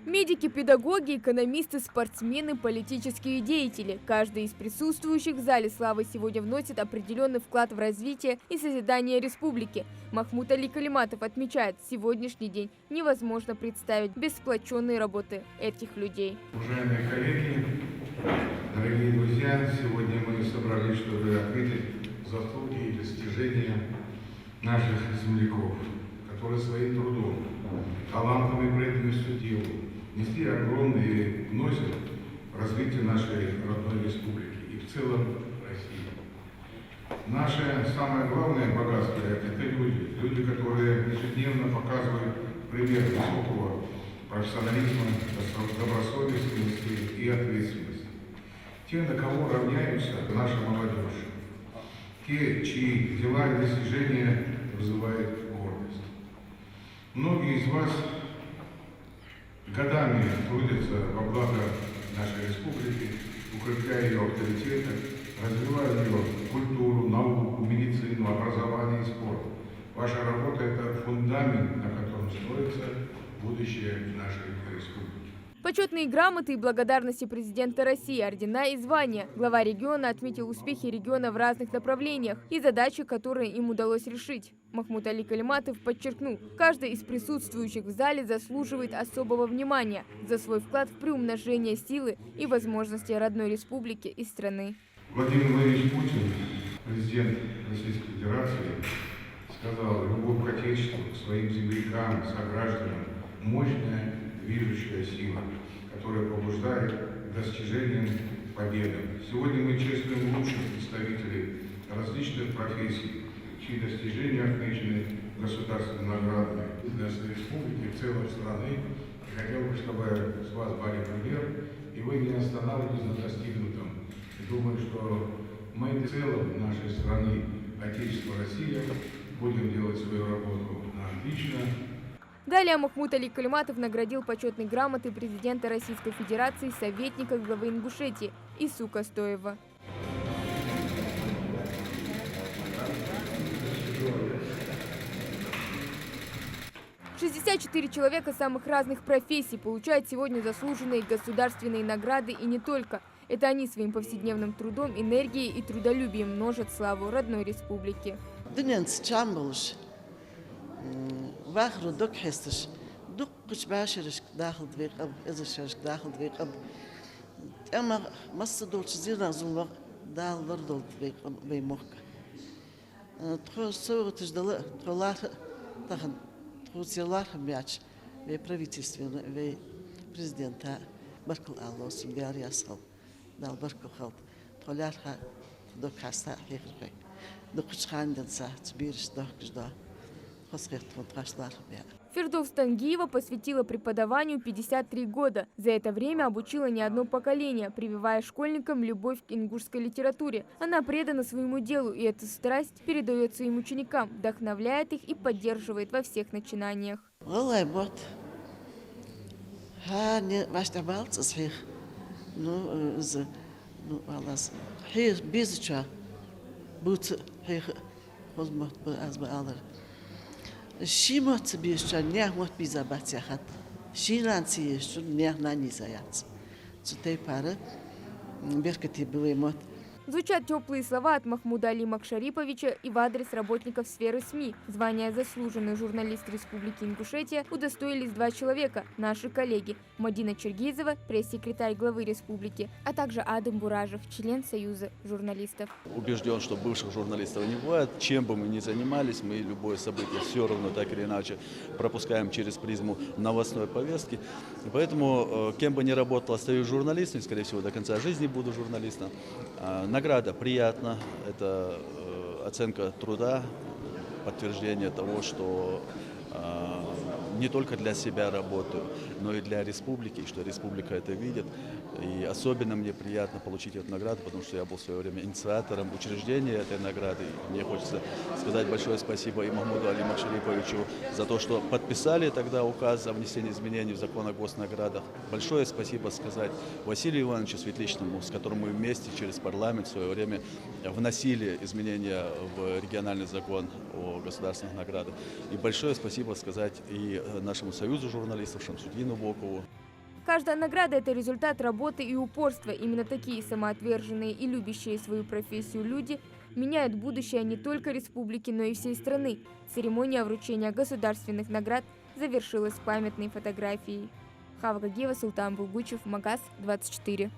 Медики, педагоги, экономисты, спортсмены, политические деятели. Каждый из присутствующих в зале славы сегодня вносит определенный вклад в развитие и созидание республики. Махмуд Али Калиматов отмечает, сегодняшний день невозможно представить без сплоченной работы этих людей. Уважаемые коллеги, дорогие друзья, сегодня мы собрались, чтобы отметить заслуги и достижения наших земляков, которые своим трудом, талантом и преданностью делу несли огромные и вносят в развитие нашей родной республики и в целом России. Наше самое главное богатство – это люди, которые ежедневно показывают пример высокого профессионализма, добросовестности и ответственности. Те, на кого равняются наша молодежь, те, чьи дела и достижения вызывают гордость. Многие из вас годами трудятся во благо нашей республики, укрепляя ее авторитет, развивая ее культуру, науку, медицину, образование и спорт. Ваша работа – это фундамент, на котором строится будущее нашей республики. Почетные грамоты и благодарности президента России, ордена и звания. Глава региона отметил успехи региона в разных направлениях и задачи, которые им удалось решить. Махмуд Али Калиматов подчеркнул, каждый из присутствующих в зале заслуживает особого внимания за свой вклад в приумножение силы и возможностей родной республики и страны. Владимир Владимирович Путин, президент Российской Федерации, сказал: любовь к Отечеству, к своим землякам, согражданам – мощная движущая сила, которая побуждает к достижениям победы. Сегодня мы чествуем лучших представителей различных профессий, чьи достижения отмечены государственными наградами для республики, в целом страны. И хотел бы, чтобы с вас брали пример, и вы не останавливались на достигнутом. И думаю, что мы в целом нашей страны, Отечество Россия, будем делать свою работу отлично. Далее Махмуд Али Калиматов наградил почетной грамотой президента Российской Федерации советника главы Ингушетии Ису Костоева. – 64 человека самых разных профессий получают сегодня заслуженные государственные награды и не только. Это они своим повседневным трудом, энергией и трудолюбием множат славу родной республики. واخر دوك حستش دوك كش باشرش داخل دويق أب إذا شرش داخل دويق أب أما مصر دول شزيرنا زوم دال وردول دويق أب بيموك تخو سوغ تجدل تخولار تخن تخو سيلار بياتش بي правительственный بي президента بركل الله سم بياري أسخل دال بركل خلط تخولار خا دوك حستا حيخرقي دوك كش خاندن سا تبيرش دوك كش دوك. Фирдовс Тангиева посвятила преподаванию 53 года. За это время обучила не одно поколение, прививая школьникам любовь к ингушской литературе. Она предана своему делу, и эта страсть передает своим ученикам, вдохновляет их и поддерживает во всех начинаниях. Шимот бишча не мот бизабатяхат. Шиланцы что не на низаяц. Цутей пара беркати были мот. Звучат теплые слова от Махмуда Али Макшариповича и в адрес работников сферы СМИ. Звания «Заслуженный журналист Республики Ингушетия» удостоились 2 человека, наши коллеги. Мадина Чергизова, пресс-секретарь главы республики, а также Адам Буражев, член Союза журналистов. Убежден, что бывших журналистов не бывает. Чем бы мы ни занимались, мы любое событие все равно так или иначе пропускаем через призму новостной повестки. Поэтому, кем бы ни работал, остаюсь журналистом, скорее всего, до конца жизни буду журналистом. Награда приятна, это оценка труда, подтверждение того, что не только для себя работаю, но и для республики, что республика это видит. И особенно мне приятно получить эту награду, потому что я был в свое время инициатором учреждения этой награды. И мне хочется сказать большое спасибо и Махмуду Али Макшариповичу за то, что подписали тогда указ о внесении изменений в закон о госнаградах. Большое спасибо сказать Василию Ивановичу Светличному, с которым мы вместе через парламент в свое время вносили изменения в региональный закон о государственных наградах. И большое спасибо сказать и нашему союзу журналистов Шамсудину Бокову. Каждая награда – это результат работы и упорства. Именно такие самоотверженные и любящие свою профессию люди меняют будущее не только республики, но и всей страны. Церемония вручения государственных наград завершилась памятной фотографией. Хава Гагиева, Султан Булгучев, Магаз 24.